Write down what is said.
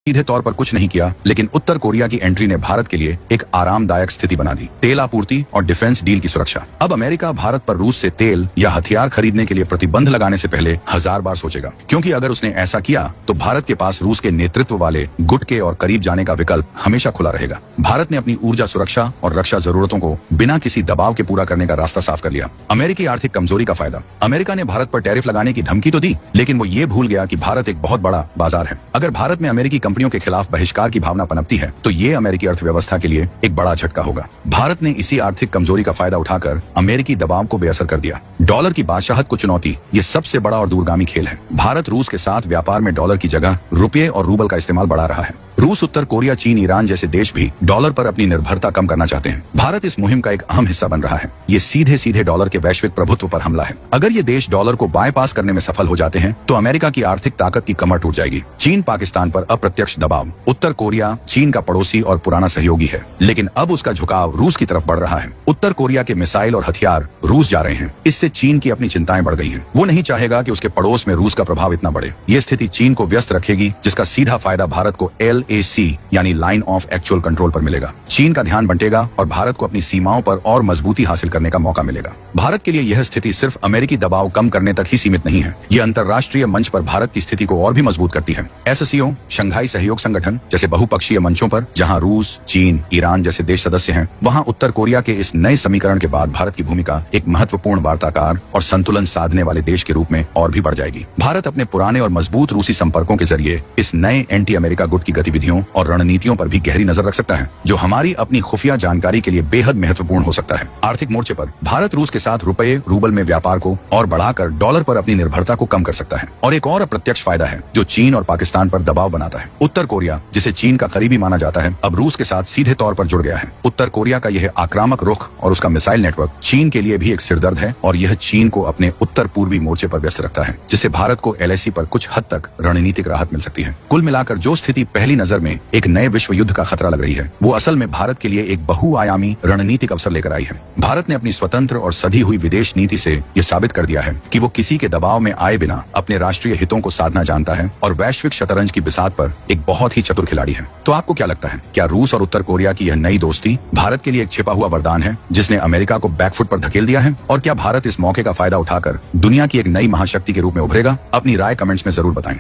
सीधे तौर पर कुछ नहीं किया, लेकिन उत्तर कोरिया की एंट्री ने भारत के लिए एक आरामदायक स्थिति बना दी। तेल आपूर्ति और डिफेंस डील की सुरक्षा। अब अमेरिका भारत पर रूस से तेल या हथियार खरीदने के लिए प्रतिबंध लगाने से पहले 1000 बार सोचेगा, क्योंकि अगर उसने ऐसा किया तो भारत के पास रूस के नेतृत्व वाले गुट के और करीब जाने का विकल्प हमेशा खुला रहेगा। भारत ने अपनी ऊर्जा सुरक्षा और रक्षा जरूरतों को बिना किसी दबाव के पूरा करने का रास्ता साफ कर लिया। अमेरिकी आर्थिक कमजोरी का फायदा। अमेरिका ने भारत पर टैरिफ लगाने की धमकी तो दी, लेकिन वो ये भूल गया कि भारत एक बहुत बड़ा बाजार है। अगर भारत में अमेरिकी कंपनियों के खिलाफ बहिष्कार की भावना पनपती है तो ये अमेरिकी अर्थव्यवस्था के लिए एक बड़ा झटका होगा। भारत ने इसी आर्थिक कमजोरी का फायदा उठाकर अमेरिकी दबाव को बेअसर कर दिया। डॉलर की बादशाहत को चुनौती, ये सबसे बड़ा और दूरगामी खेल है। भारत रूस के साथ व्यापार में डॉलर की जगह रुपये और रूबल का इस्तेमाल बढ़ा रहा है। रूस, उत्तर कोरिया, चीन, ईरान जैसे देश भी डॉलर पर अपनी निर्भरता कम करना चाहते हैं। भारत इस मुहिम का एक अहम हिस्सा बन रहा है। ये सीधे सीधे डॉलर के वैश्विक प्रभुत्व पर हमला है। अगर ये देश डॉलर को बाईपास करने में सफल हो जाते हैं तो अमेरिका की आर्थिक ताकत की कमर टूट जाएगी। चीन पाकिस्तान पर अप्रत्यक्ष दबाव। उत्तर कोरिया चीन का पड़ोसी और पुराना सहयोगी है, लेकिन अब उसका झुकाव रूस की तरफ बढ़ रहा है। उत्तर कोरिया के मिसाइल और हथियार रूस जा रहे हैं। इससे चीन की अपनी चिंताएं बढ़ गई हैं। वो नहीं चाहेगा कि उसके पड़ोस में रूस का प्रभाव इतना बढ़े। ये स्थिति चीन को व्यस्त रखेगी, जिसका सीधा फायदा भारत को LAC यानी लाइन ऑफ एक्चुअल कंट्रोल पर मिलेगा। चीन का ध्यान बंटेगा और भारत को अपनी सीमाओं पर और मजबूती हासिल करने का मौका मिलेगा। भारत के लिए यह स्थिति सिर्फ अमेरिकी दबाव कम करने तक ही सीमित नहीं है। यह अंतर्राष्ट्रीय मंच पर भारत की स्थिति को और भी मजबूत करती है। SCO, शंघाई सहयोग संगठन जैसे बहुपक्षीय मंचों पर जहां रूस, चीन, ईरान जैसे देश सदस्य हैं, वहां उत्तर कोरिया के इस नए समीकरण के बाद भारत की भूमिका एक महत्वपूर्ण वार्ताकार और संतुलन साधने वाले देश के रूप में और भी बढ़ जाएगी। भारत अपने पुराने और मजबूत रूसी संपर्कों के जरिए इस नए एंटी अमेरिका गुट की गतिविधियों और रणनीतियों पर भी गहरी नजर रख सकता है, जो हमारी अपनी खुफिया जानकारी के लिए बेहद महत्वपूर्ण हो सकता है। आर्थिक मोर्चे पर भारत रूस के साथ रुपये रूबल में व्यापार को और बढ़ाकर डॉलर पर अपनी निर्भरता को कम कर सकता है। और एक और अप्रत्यक्ष फायदा है जो चीन और पाकिस्तान पर दबाव बनाता है। उत्तर कोरिया, जिसे चीन का करीबी माना जाता है, अब रूस के साथ सीधे तौर पर जुड़ गया है। उत्तर कोरिया का यह आक्रामक रुख और उसका मिसाइल नेटवर्क चीन के लिए भी एक सिरदर्द है, और यह चीन को अपने उत्तर पूर्वी मोर्चे पर व्यस्त रखता है, जिससे भारत को LAC पर कुछ हद तक रणनीतिक राहत मिल सकती है। कुल मिलाकर जो स्थिति पहली नजर में एक नए विश्व युद्ध का खतरा लग रही है, वो असल में भारत के लिए एक बहुआयामी रणनीतिक अवसर लेकर आई है। भारत ने अपनी स्वतंत्र और सधी हुई विदेश नीति से यह साबित कर दिया है कि वो किसी के दबाव में आए बिना अपने राष्ट्रीय हितों को साधना जानता है और वैश्विक शतरंज की बिसात पर एक बहुत ही चतुर खिलाड़ी है। तो आपको क्या लगता है, क्या रूस और उत्तर कोरिया की यह नई दोस्ती भारत के लिए एक छिपा हुआ वरदान है जिसने अमेरिका को बैकफुट पर धकेल दिया है? और क्या भारत इस मौके का फायदा उठाकर दुनिया की एक नई महाशक्ति के रूप में उभरेगा? अपनी राय कमेंट्स में जरूर बताएं।